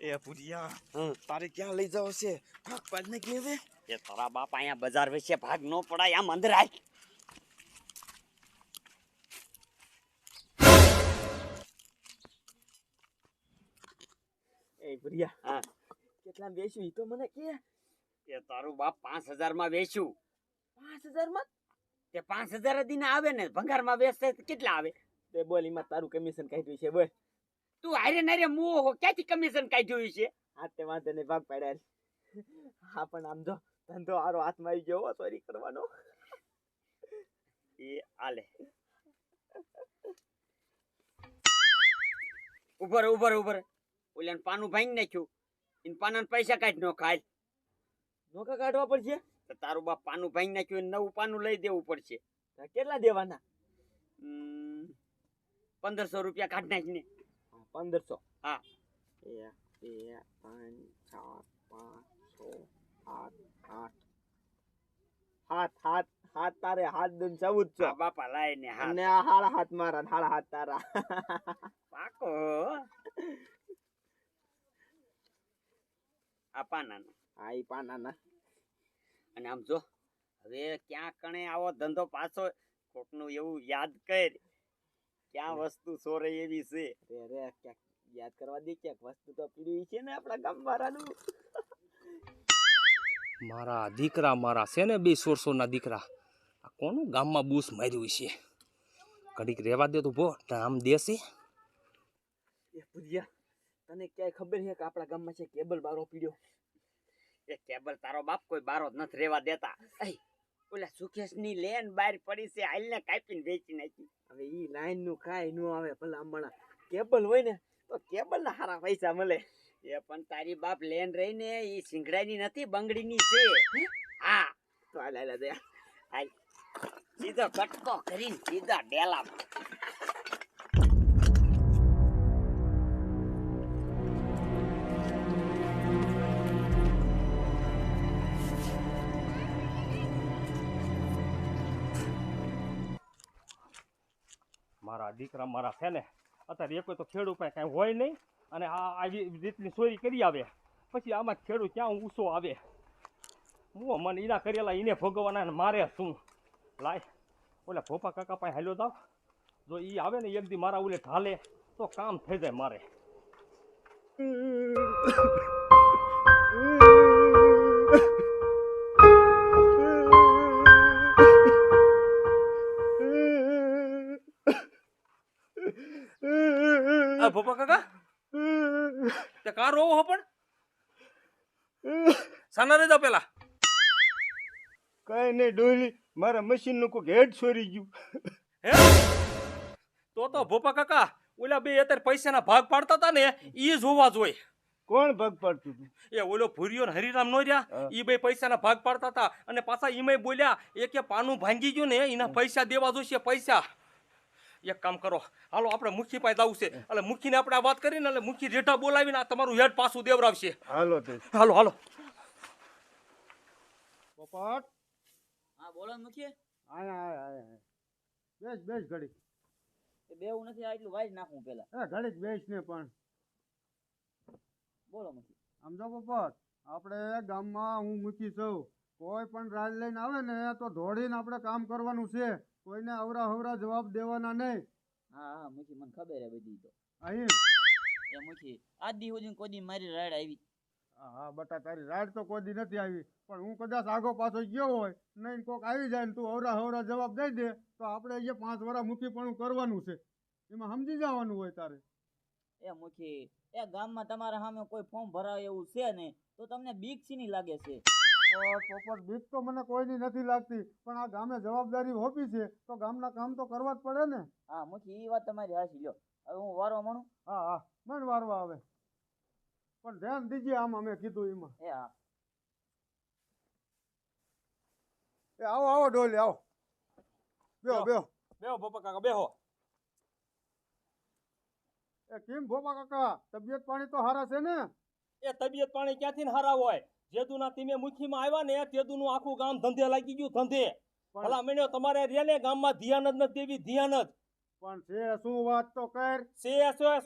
એ ભુરિયા તારે ક્યાં લઈ જાવ છે? ભાગ પાડને કે હવે એ તારા બાપ અહીંયા બજાર વિશે ભાગ ન પડાય, આમ અંદર આય. એ ભુરિયા હા કેટલા બેસ્યું ઈ તો મને કે. એ તારું બાપ 5000 માં વેચ્યું. 5000 માં? તે 5000 દીને આવે ને, ભંગારમાં વેચે તો કેટલા આવે? તે બોલ ઈમાં તારું કમિશન કાઢ્યું છે બોલ. તું હારે નારે મોહ ક્યાંથી કમિશન કાઢ્યું છે? આ તે વાંધો ને ભાગ પાડ્યા. હા પણ આમ જો ધંધો આરો હાથમાં આવી ગયો, ચોરી કરવાનો. એ આલે ઉભર ઉભર ઉભર. ઓલાને પાનું ભાંગી નાખ્યું, ઇન પાનાને પૈસા કાઢ નો ખાય. નોકા કાઢવા પડશે? તો તારું બાપ પાનું ભાંગી નાખ્યું, નવું પાનું લઈ દેવું પડશે. કેટલા દેવાના? 1500 રૂપિયા કાઢ નાખીને. 1500? હા. 1 2 3 4 5 6 7 8 હાથ તારે હાથ દન 1400. બાપા લાય ને હાથ. અને આ હાડા હાથ મારા, હાડા હાથ તારા. પાકો આ પાનાના. હા ઈ પાનાના. અને આમ જો હવે ક્યાં કણે આવો ધંધો પાછો કોકનું એવું યાદ કર, ક્યાં વસ્તુ સોરે એવી છે. રે ક્યાંક યાદ કરવા દે, ક્યાંક વસ્તુ તો પીડી છે ને આપણા ગામ વાળાનું. મારા દીકરા મારા છે ને 2 સોરસોના દીકરા. આ કોનું ગામમાં બૂસ માર્યું છે? ઘડીક રહેવા દે તો ભો આમ દેશે. એ ભુરિયા તને ક્યાંય ખબર છે કે આપણા ગામમાં છે કેબલ બારો પીડ્યો? એ કેબલ તારો બાપ કોઈ બારો જ નથી રેવા દેતા. ઓલા સુકેશ ની લેન બહાર પડી છે, હાલ ને કાપીને વેચી નાખી. હવે ઈ લાઈન નું કાઈ નો આવે, ભલા હમણાં કેબલ હોય ને તો કેબલ ના સારા પૈસા મળે. એ પણ તારી બાપ લેન રહી ને ઈ સિંગડાની નથી, બંગડીની છે. હા તો હાલ હાલ દે હાલ સીધો કટકો કરીને સીધા ડેલા. મારા દીકરા મારા છે ને અત્યારે એક તો ખેડૂત પાસે કાંઈ હોય નહીં, અને આ આવી રીતની ચોરી કરી આવે પછી આમાં ખેડૂત ક્યાં ઊંચો આવે? હું મને એના કરેલા એને ભોગવવાના, મારે શું? લાય ઓલા ભોપા કાકા પાસે હાલ્યો જાવ, જો એ આવે ને એક દી મારા ઓલે ઢાલે તો કામ થઈ જાય મારે. ભોપા કાકા તે કાર રોવો હો? પણ સાના રે જાવ પેલા. કઈ નહીં ડોલી, મારા મશીન નું કોઈ હેડ છોરી ગયું. હે તો ભોપા કાકા ઓલા બે અત્યારે પૈસાના ભાગ પાડતા હતા ને ઈ જ હોવા જોઈએ. કોણ ભાગ પાડતું હતું? એ ઓલો ભૂરિયો ને હરિરામ નો રહ્યા, ઈ બે પૈસાના ભાગ પાડતા હતા, અને પાછા ઈમે બોલ્યા એક પાનું ભાંગી ગયું ને એના પૈસા દેવા જોઈશે. પૈસા એક કામ કરો, હાલો આપણે મુખી પાસે જવું છે, એટલે મુખીને આપણે આ વાત કરીને એટલે મુખી રેઠા બોલાવીને આ તમારું હેડ પાછું દેવરાવશે. હાલો તે હાલો હાલો. પોપટ હા બોલો મુખી. આયા બેસ ઘડી. બેવું નથી, આટલું વાઈ નાખું પેલા. ઘડીક બેસ ને. પણ બોલો મુખી. આમ જો પોપટ, આપણે ગામમાં હું મૂકી છું, કોઈ પણ રાજ લઈને આવે ને તો દોડીને આપણે કામ કરવાનું છે, કોઈને અવરા હવરા જવાબ દેવાના નહીં. હા મુખી મને ખબર હે બધી. તો અહીં એ મુખી આજ દી સુધી કોઈ દી મારી રાડ આવી? હા બટા, તારી રાડ તો કોઈ દી નથી આવી, પણ હું કદાચ આગો પાછો ગયો હોય નહીં કોક આવી જાય ને તું અવરા હવરા જવાબ દઈ દે તો આપણે અહીંયા 5 વર્ષ મૂકીપણું કરવાનું છે, એમાં સમજી જવાનું હોય તારે. એ મુખી, એ ગામમાં તમારા સામે કોઈ ફોર્મ ભરાય એવું છે ને તો તમને બીક શીની લાગે છે? પોપટ, બીક તો મને કોઈની નથી લાગતી, પણ આ ગામે જવાબદારી હોપી છે તો ગામના કામ તો કરવા જ પડે ને. હા મુખી, એ વાત તમારી હાચી. લ્યો હવે હું વારવા માંડું. હા મન વારવા આવે, પણ ધ્યાન દીજે આમ અમે કીધું એમાં. એ હા. એ આવો ડોલી આવો, બેહો ભોપા કાકા બેહો. એ કેમ ભોપા કાકા, તબિયત પાણી તો હારા છે ને? એ તબિયત પાણી ક્યાંથી હારા હોય? જેદુના તમે મુખીમાં આવ્યા ને તેદુનું આખું ગામ ધંધે લાગી ગયું. ધંધે ભલા મેણ્યો તમારે રે ને ગામમાં ધ્યાન જ નથી દેવી, ધ્યાન જ. પણ છે શું વાત તો કર.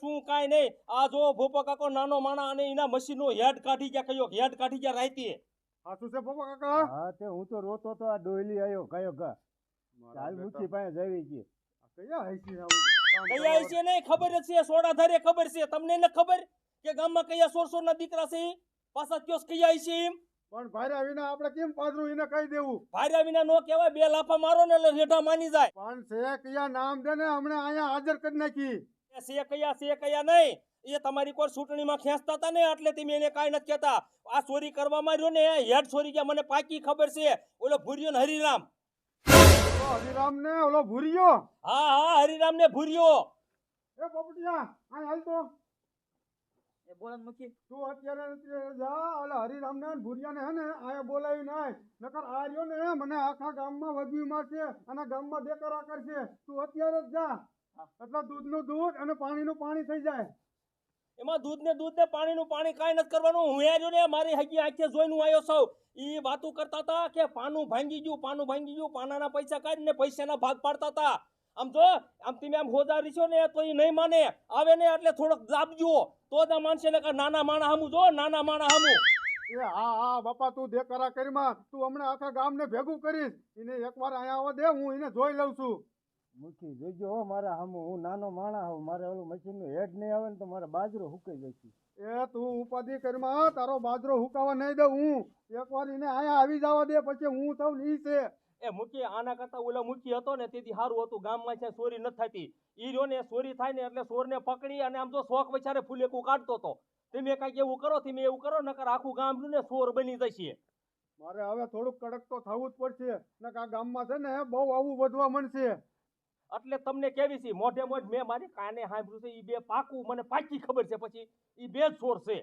શું કાંઈ નહીં. આ જો ભોપા કાકો નાનો માણા અને એના મશીનનો હેડ કાઢી ગયા, કયો હેડ કાઢી ગયા રાઈતે. સાચું છે પપ્પા કાકા? હા તે હું તો રોતો તો આ ડોયલી આવ્યો કયો ગા મારા હાલ બેટા, મુઠ્ઠી પાસે જવી ગઈ. કયા હૈસી આવું કામ કયા કરવા? છે નહીં ખબર જ છે, સોડાધારે ખબર છે. તમને ન ખબર કે ગામમાં કયા સોરસોરના દીકરા છે ઈ? પાછા કયો કયા છે એમ? પણ ભાર્યા વિના આપણે કેમ પાદરું એને કહી દેવું? ભાર્યા વિના નો કહેવાય, બે લાફા મારો ને એટલે રેઢા માની જાય. પણ છે કયા નામ દે ને હમણાં અહીંયા હાજર કરી નાખી. છે કયા નહીં. એ તમારી કોઈ ચૂંટણીમાં ખેંચતા હતા ને એટલે તમે એને કાંઈ નથી કહેતા. આ ચોરી કરવામાં રહ્યો ને હેડ ચોરી ગયા, મને પાકી ખબર છે. ઓલો ભૂર્યો ને હરિરામ. ઓલો હરિરામ ને ઓલો ભૂરિયો. હા હરિરામ ને ભૂર્યો. એ પોપટિયા આ હાલ તો એ બોલન મૂકી. તું અત્યારે જા ઓલા હરિરામ ને ભૂરિયા ને હે ને આયા બોલાવી નાય. નકર આ રહ્યો ને મને આખા ગામમાં વગી મારશે અને ગામમાં બેકરા કરશે. તું અત્યારે જ જા એટલે દૂધનું દૂધ અને પાણીનું પાણી થઈ જાય. એમાં દૂધ ને પાણીનું પાણી કાંઈ નથી કરવાનું. હું આવ્યો ને મારી હજી આંખે જોઈને હું આવ્યો સૌ. ઈ વાતું કરતા હતા કે પાનું ભાંગી ગયું, પાનાના પૈસા કાઢીને પૈસાના ભાગ પાડતા હતા. આમ જો આમ તમે આમ હોદારી છો ને તો એ નહીં માને. આવે ને એટલે થોડોક દાબજો તો જ આ માનશે ને. નાના માણા હમું જો, નાના માણા હમું. એ હા બાપા તું દેકરા કરીમાં તું હમણાં આખા ગામને ભેગું કરીશ. એને એકવાર અહીંયા આવવા દે, હું એને જોઈ લઉં છું. મુઠ્ઠી જોઈજો હો મારા હામું. હું નાનો માણા હોઉં, મારે ઓલું મશીનનું હેડ નહીં આવે ને તો મારે બાજરો હુકાઈ જશે. એ તું ઉપાધિ કરીમાં તારો બાજરો હુકાવા નહીં દઉં હું. એકવાર એને અહીંયા આવી જવા દે પછી હું સૌ ઈ છે. એ મૂકી આના કરતા ઓલો મૂકી હતો ને તેથી સારું હતું. ગામમાં છે ચોરી નથી થતી. ઈ રહ્યો ને ચોરી થાય ને એટલે ચોરને પકડી અને આમ તો શોખ વચારે ફૂલેકું કાઢતો હતો. તમે કાંઈક એવું કરો, તમે એવું કરો નકર આખું ગામ ને ચોર બની જશે. મારે હવે થોડુંક કડક તો થવું જ પડશે. નકર આ ગામમાં છે ને બહુ આવું વધવા મળશે. એટલે તમને કેવી છે મોઢે મોઢ મેં મારી કાને સાંભળ્યું છે. ઈ બે પાકું મને પાકી ખબર છે. પછી ઈ બે જ ચોર છે.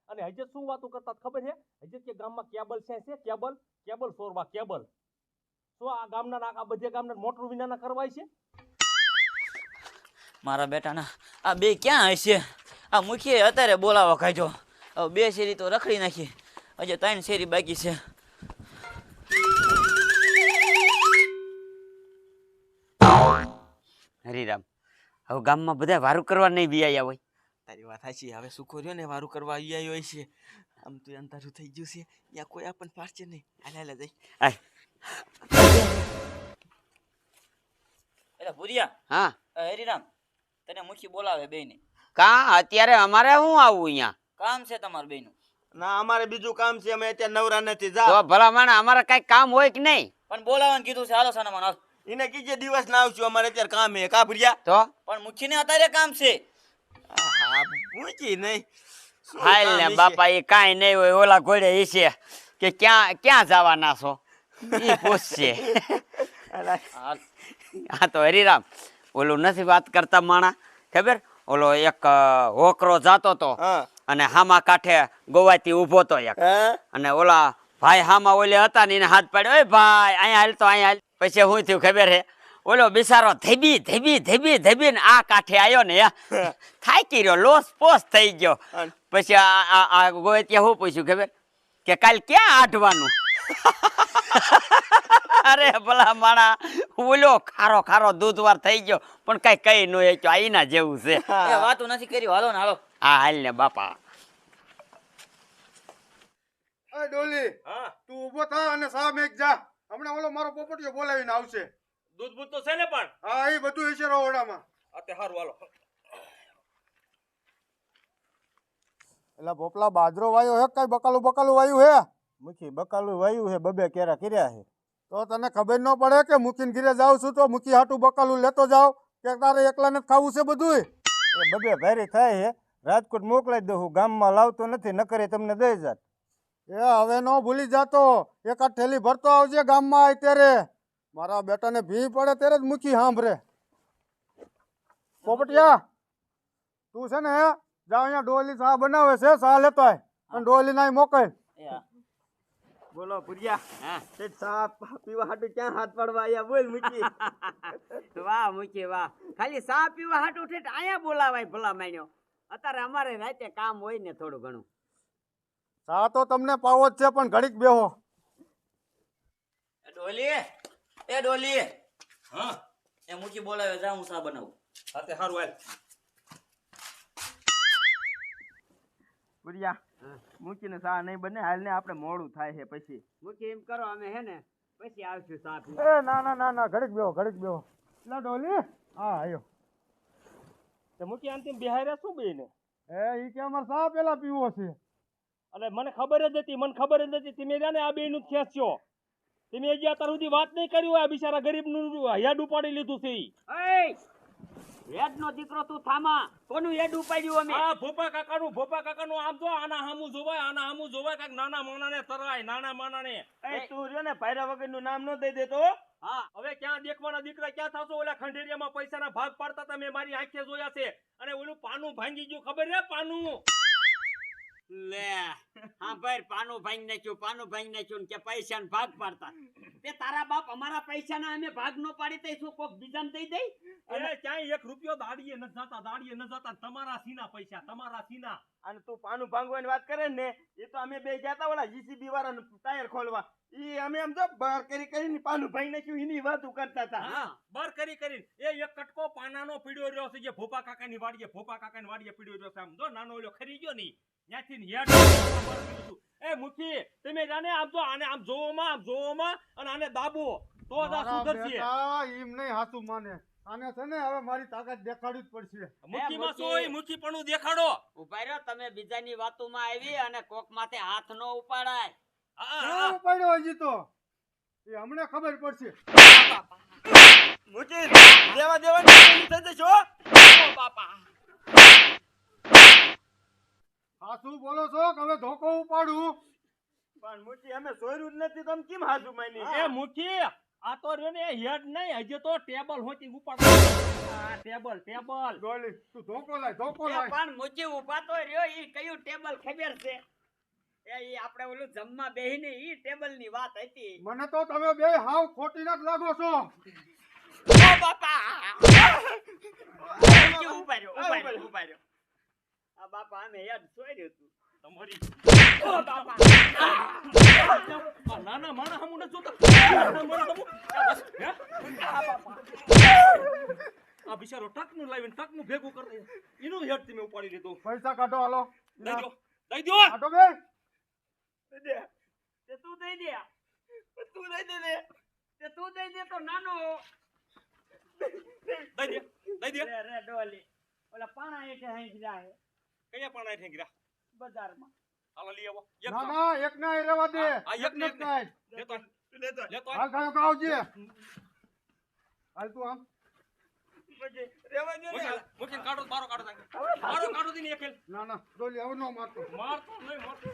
અને હજે શું વાતો કરતા ખબર છે? હજે કે ગામમાં કેબલ છે કેબલ ચોરવા કેબલ. તો આ ગામના આ બધે ગામના મોટર વિનાના કરવાય છે. મારા બેટાના આ બે ક્યાં હશે? આ મુખીએ અત્યારે બોલાવા કાઢ્યો. હવે બે શેરી તો રખડી નાખી, હજી 3 શેરી બાકી છે. હરિરામ, હવે ગામમાં બધા વારું કરવા નહીં બી આવ્યા હોય. તારી વાત સાચી. હવે સુખો રહ્યો ને વારું કરવા આવી આવ્યો છે. આમ તો અંધારું થઈ ગયું છે. ત્યાં કોઈ આપણને પાડશે નહીં. હાલે જઈ. એટલે ભૂરિયા, હા હરિરામ તને મુખી બોલાવે બેયને. કા અત્યારે અમારે શું આવું અહીંયા? કામ છે તમાર બેયનું. ના અમારે બીજું કામ છે. અમે અત્યારે નવરા નથી. તો જા ભલા માણા અમારે કઈ કામ હોય કે નહીં? પણ બોલાવાનું કીધું છે. હાલો સાનામાં હાલ. એને કીજે દિવસ ના આવશું. અમારે અત્યારે કામ હે. કા ભર્યા? તો પણ મુખીને અત્યારે કામ છે. હા પૂછી નહીં. શું હાલ કામ ને હશે? બાપા, એ કાંઈ નહીં હોય. ઓલા ઘોડે ઈશે કે ક્યાં જવાના છો ઈ પૂછશે. હાલ. હા તો હરિરામ, ઓલું નથી વાત કરતા માણા ખબર? ઓલો એક હોકરો જાતો તો હા અને હામા કાંઠે ગોવાથી ઊભો તો એક. હા અને ઓલા ભાઈ હામા ઓલે હતા ને એને હાથ પાડ્યો, ઓય ભાઈ અહીંયા હાલ તો અહીંયા હાલ. પછી શું થયું ખબર હે? ઓલો બિચારો ધીબી ને આ કાંઠે આવ્યો ને થાકી રહ્યો, લોસ પોસ થઈ ગયો. પછી આ ગોવાથી શું પૂછ્યું ખબર? કે કાલ ક્યાં આઢવાનું? અરે ભલા માણા, ઓલો ખારો દૂધવાર થઈ ગયો પણ કઈ નો આ એના જેવું છે. એ વાતું નથી કરી. હાલો ને હાલો. હા હાલ ને બાપા. એ ડોલી હા તું ઊભો થા અને સામે એક જા. હમણાં ઓલો મારો પોપટીયો બોલાવીને આવશે. દૂધ બૂધ તો છે ને પણ. હા એ બધું હશે રોવડામાં. અતે હારું હાલો. એટલે ભોપલા બાજરો વાયો હે કઈ બકાલું વાયું હે? મુખી બકાલું વાયું હે, બબે કેરા કર્યા હે. તો તને ખબર ન પડે કે મુકીને ઘીરે જાઉં છું તો મુકી હાટું બકાલું લેતો જાવ કે તારે એકલાને જ ખાવું છે બધું? એ બબે ભારી થાય હે. રાજકોટ મોકલાઈ દઉં, ગામમાં લાવતો નથી, નકરે તમને દઈ જાત. એ હવે ન ભૂલી જાતો. એકાદ થેલી ભરતો આવજે ગામમાં આય ત્યારે. મારા બેટાને ભી પડે ત્યારે જ મુકી સાંભળે. પોપટિયા તું છે ને જા અહીંયા ડોલી સા બનાવે છે, સા લેતો આય અને ડોલી નાય મોકલ. એ હા. બોલો ભુરિયા. હા તે ચા પીવા હાટું ક્યાં હાથ પાડવા આયા? બોલ મૂકી. વાહ મૂકી વાહ. ખાલી ચા પીવા હાટું ઠેઠ અહીંયા બોલાવાય ભલા માન્યો. અત્યારે અમારે રાતે કામ હોય ને થોડું ઘણું. સા તો તમને પાવો જ છે પણ ઘડીક બેહો. ડોલી, એ ડોલી, હા એ મૂકી બોલાવે જા હું સા બનાવું. હાથે હારું હાલ. ગુડિયા મૂકીને સા નહીં બને હાલ ને આપણે મોડું થાય છે પછી. મૂકી એમ કરો અમે હે ને પછી આવશું ચા એ ના ના ના ના ઘડીક બેહો લા ડોલી હા આયો તે મૂકી અંતિમ બિહારે શું બેને? ઈ કે અમારે સા પેલા પીવો છે. અને મને ખબર જ નથી તમે રહ્યા ને આ બેનું જ ખેંચ્યો. તમે હજી અત્યાર સુધી વાત નહીં કરી હોય. આ બિચારા ગરીબનું હેડ ઉપાડી લીધું છે ઈ. હેડ નો દીકરો તું થામા કોનું હેડ ઉપાડ્યું અમે? આ ભોપા કાકાનું આમ જો આના હામું જોવાય કાક નાના માણાને તરાય નાના માણાને. તું રહ્યો ને ભાઈરા વગરનું નામ ન દઈ દેતો. હા હવે ક્યાં દેખવાના દીકરા ક્યાં થાશો? ઓલા ખંડેરિયામાં પૈસાના ભાગ પાડતા હતા મેં મારી આંખે જોયા છે. અને ઓલું પાનું ભાંગી ગયું ખબર છે? પાનું લે હા ભાઈ પાનું ભાંગી નાખ્યું કે પૈસા ભાગ પાડતા. તે તારા બાપ અમારા પૈસાના અમે ભાગ નો પાડી તઈ શું કોક બીજાને દઈ દઈ? અરે ક્યાંય 1 રૂપિયો દાડીએ ન જતા તમારા સીના પૈસા. અને તું પાનું ભાંગવાની વાત કરે ને એ તો અમે બે ગયા તા ઓલા જીસીબી વાળાનું ટાયર ખોલવા. ઈ અમે આમ જો બહાર કરીને પાનું ભાંગી નાખ્યું એની વાતો કરતા હતા. હા બર કરી એ એક કટકો પાનાનો પીડ્યો રહ્યો છે જે ભોપા કાકાની વાડીએ પીડ્યો રહ્યો છે. આમ જો નાનો ઓલો ખરી ગયો ની ત્યાંથી હેડ એ મુખી તમે જાને આમ જો આને આમ જોવામાં અને આને દાબો તો જ આ સુધરશે. એમ નહીં હાચું માને. આને છે ને હવે મારી તાકાત દેખાડવી જ પડશે. મુખીમાં સોય મુખીપણું દેખાડો. ઉભા રહ્યો તમે બીજાની વાતોમાં આવી અને કોક માથે હાથ નો ઉપાડાય. ક્યાં ઉપાડ્યો હજી તો એ હમણાં ખબર પડશે. મૂકી દેવાની થઈ જશો. બાપા હાચું બોલો છો કે હવે ધોકો ઉપાડું? પણ મૂકી અમે સોયરું જ નથી તમે કેમ હાચું માની? એ મુખી આ તો રહ્યો ને હેડ નહીં હજી તો ટેબલ હોતી ઉપાડો. આ ટેબલ ડોલી તું ધોકો લાય પણ મુજી ઉભા તો રહ્યો ઈ કયું ટેબલ ખબર છે? ઈ આપણે ઓલું જમવા બેહીને ઈ ટેબલ ની વાત હતી. મને તો તમે બે હાવ ખોટી ના જ લાગો છો. ઓ બાપા ઉભા રહ્યો. આ બાપા અમે યાદ સોર્યું તું તમારી ઓ બાપા નાના માણા હમું ન જોતા. આ બિચારો ટકનું લાવીને ટકનું ભેગું કરી એનું હેડ તમે ઉપાડી લીધું. પૈસા કાઢો હાલો. દઈ દો કાઢો બે. તે તું દઈ દે તો નાનો દઈ દે રે ડોલી ઓલા પાણા એઠે હાંઈ જાય કયા પાણા ઠેંગરા બજારમાં. હાલો લઈ આવો. ના ના એક ના એ રહેવા દે. એક ને જ કાઢ. લેતો હાલ ખાયો ખાવજે. હાલ તું આમ મુખી કાઢો બારો કાઢો દીને એક ના ના ડોલી હવે નો મારતો. મારતો નહીં મારતો.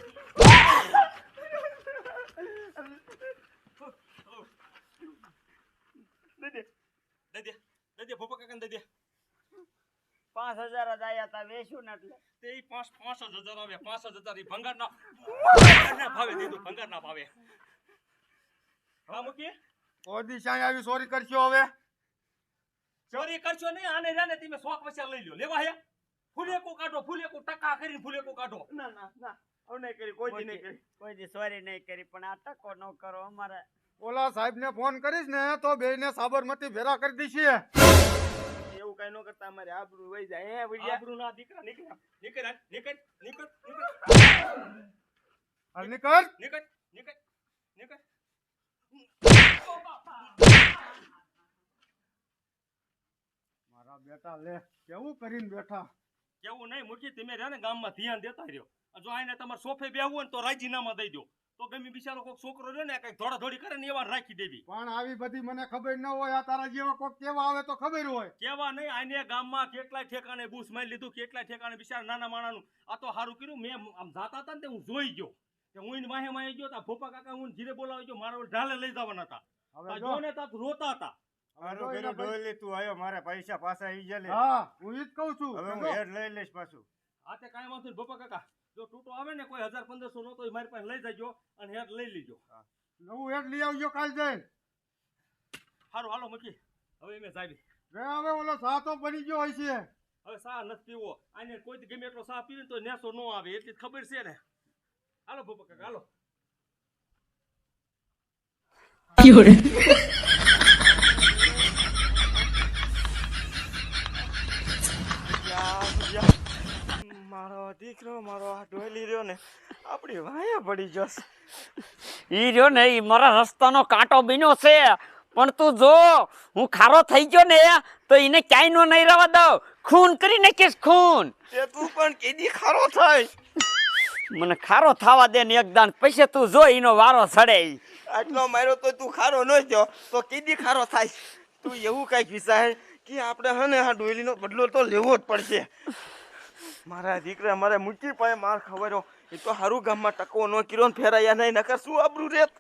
દઈ દે ભોપા કાકાને દઈ દે. 5000 જ આયા તા વેચ્યું ને એટલે તે 5,000 આવે 5,000 ભંગાર ના ભાવે દીધું ભંગાર ના ભાવે. હા મૂકી ઓદી સાઈ આવી સોરી કરશો હવે. ચોરી કરશો નહીં આને જાને તમે શોખ પૈસા લઈ લ્યો. લેવા હે ફૂલેકો કાઢો ટકા કરીને ફૂલેકો કાઢો. ના હવે નહીં કરી કોઈ દી નહીં કરી. કોઈ દી સોરી નહીં કરી પણ આ ટકો ન કરો અમારે. ઓલા સાહેબ ને ફોન કરીશ ને તો બે ને સાબરમતી ભેરા કરી દઈશે. એવું કઈ ન કરતા અમારે આબરૂ વહી જાય. હે વિડિયા આબરૂ ના દીકરા નીકળ. હાલ નીકળ. મારા બેટા લે કેવું કરીને બેઠા. કેવું નહીં મૂકી તમે રહ્યા ને ગામમાં ધ્યાન દેતા રહ્યો. જો આને તમારે સોફે બેહવું હોય ને તો રાજીનામા દઈ દો. તો ગમે બિચારો કોઈક છોકરો રહ્યો ને કઈક ધોળાધોળી કરે ને એવા રાખી દેવી. પણ આવી બધી મને ખબર ન હોય. આ તારા જેવા કોક કેવા આવે તો ખબર હોય. કેવા નહીં આને ગામમાં કેટલાય ઠેકાણે બૂસ મારી લીધું કેટલાય ઠેકાણે બિચારા નાના માણાનું. આ તો સારું કર્યું મેં આમ જાતા હતા ને તે હું જોઈ ગયો કે હું એને માહે ગયો તા ભોપા કાકા હું ધીરે બોલાવી ગયો મારા ઢાલે લઈ જવાના હતા. હવે જો ને તા રોતા હતા. હારું કર્યું ડોલી તું આયો મારા પૈસા પાછા આવી જાય. હા હું ઈ જ કહું છું. હવે હું હેડ લઈ લઈશ પાછું. આ તે કાંઈ વાંધો નહીં ભોપા કાકા જો તૂટો આવે ને કોઈ 1,000-1,500 નો તો મારી પાસે લઈ જજો અને હેડ લઈ લીજો. નવું હેડ લઈ આવજો કાલ જઈને. સારું હાલો મૂકી હવે મેં જાવી. હવે ઓલો સા તો બની ગયો હોય છે. હવે સા નથી પીવો. આને કોઈ ગમે એટલો સા પીવે તો નેસો ન આવે એટલી ખબર છે ને. હાલો ભોપા કાકા હાલો. મારો દીકરો મારો આ ડોલી રહ્યો ને આપણી વાયા પડી જશે. ઈ રહ્યો ને ઈ મારા રસ્તાનો કાંટો બીનો છે, પણ તું જો હું ખારો થઈ ગયો ને તો એને ક્યાંય નો નહીં રહેવા દઉં, ખૂન કરી નાખીશ ખૂન. તે તું પણ કેદી ખારો થાય. મને ખારો થવા દે ને એકદાન, પછી તું જો એનો વારો સડે. આટલો માર્યો તો તું ખારો ન થયો તો કેદી ખારો થાય. તું એવું કઈક વિચાર કે આપણે હે ને આ ડોલીનો બદલો તો લેવો જ પડશે. મારા દીકરા મારે મૂકી પાસે માર ખવર્યો એ તો હારું ગામમાં ટકો નો કર્યો ને ફેરાયા નહીં, નકર શું આબરૂ રેત.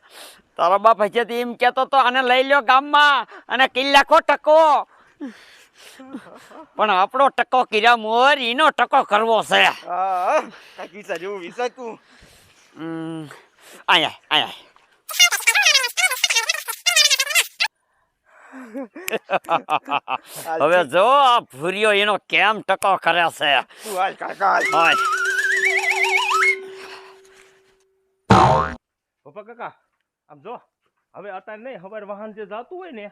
તારો બાપ હજી એમ કેતો તો આને લઈ લ્યો ગામમાં અને કિલ્લાખો ટકો, પણ આપણો ટકો કર્યા મોર એનો ટકો કરવો છે. હા કઈક વિચાર એવું વિચાર તું. આયા આયા હવે જો આ ભૂરિયો એનો કેમ ટકો કરે છે. તું હાલ કાકા હાલ. હાય. પપ્પા કાકા આમ જો, હવે અત્યારે નહીં, હવારે વાહન જે જાતું હોય ને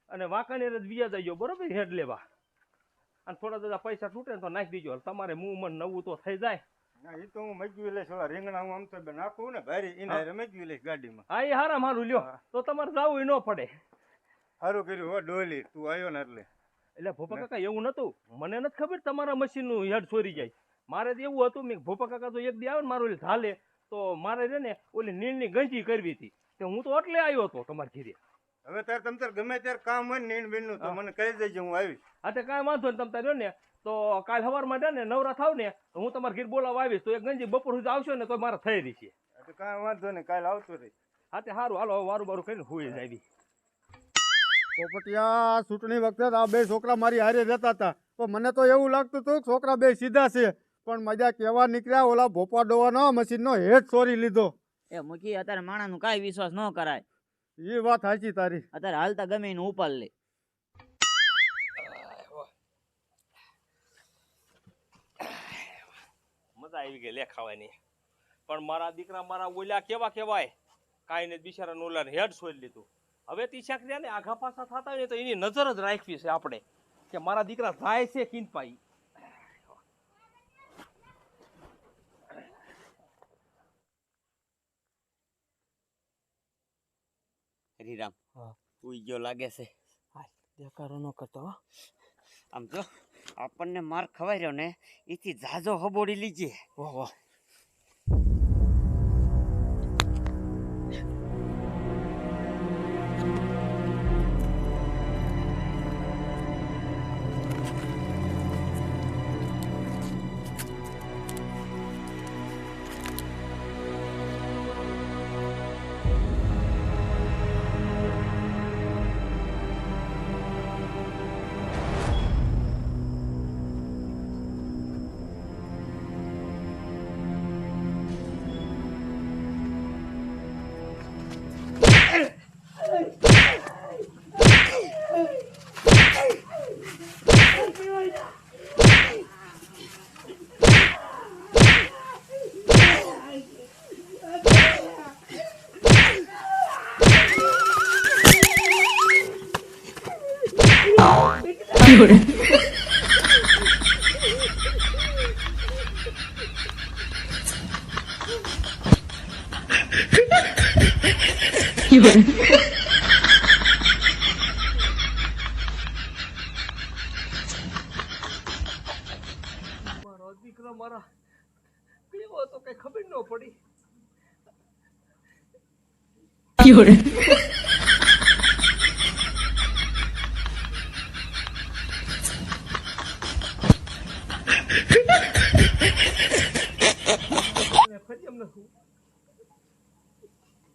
અને વાંકાનેર જ બીજા જઈયો બરોબર હેડ લેવા, અને થોડા દાદા પૈસા તૂટે ને તો નાખી દીજો, તમારે મું મન નવું તો થઈ જાય. ના એ તો હું મજવી લઈશ, ઓલા રીંગણા હું આમ તો નાખું ને ભારી એને રમજવી લઈશ ગાડીમાં. હા એ હારા મારું લ્યો, તો તમારે જવું ન પડે. સારું કર્યું હો ડોલી, તું આવ્યો ને એટલે. એટલે ભોપા કાકા એવું નતું, મને નથી ખબર તમારા મશીનનું હેડ ચોરી જાય. મારે તો એવું હતું, મેં ભોપા કાકા તો એક દી આવે ને મારું ઝાલે તો મારે છે ને ઓલી નીણની ગંજી કરવી હતી, તો હું તો એટલે આવ્યો હતો તમારા ઘીરે. હવે તાર તમ તાર ગમે ત્યારે કામ હોય ને નીણ બીણનું તો મને કહી દેજે, હું આવીશ. હા તો કાંઈ વાંધો નહીં, તમ તારે ને તો કાલ સવારમાં છે ને નવરા થાવ ને તો હું તમારા ઘીર બોલાવવા આવીશ, તો એક ગંજી બપોર સુધી આવશો ને તો મારે થઈ રહી છે. તો કાંઈ વાંધો નહીં, કાલે આવતો રહી. હા તે સારું, હાલો વારું બારું કરીને હુઈ જાય. પોપટિયા ચૂંટણી વખતે આ બે છોકરા મારી હારે રહેતા હતા, તો મને તો એવું લાગતું હતું કે છોકરા બે સીધા છે, પણ મજા કેવા નીકળ્યા, ઓલા ભોપા ડોવાનો મશીનનો હેડ ચોરી લીધો. એ મૂકી અત્યારે માણાનો કાંઈ વિશ્વાસ ન કરાય. એ વાત સાચી તારી. અત્યારે હાલતા ગમે એને ઉપાડ લે. મજા આવી ગઈ લે ખાવાની, પણ મારા દીકરા મારા ઓલ્યા કેવા કેવાય, કાંઈ ને બિચારા ઓલા હેડ છોડી લીધું. હવે તીશાક રહ્યા ને આઘા પાછા થતા હોય ને તો એની નજર જ રાખવી છે આપણે, કે મારા દીકરા જાય છે કિંપાઈ. હરીરામ ઉઈ ગયો લાગે છે. દેખાડો ન કરતો. આમ જો આપણને માર ખવાર્યો ને એથી ઝાઝો હબોડી લીજે. વાહ વાહ. મારો દીકરો મારા કેવો હતો કઈ ખબર ન પડી. ફરી અમને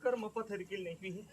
કર્મ પથ્થર કિલ નાખી.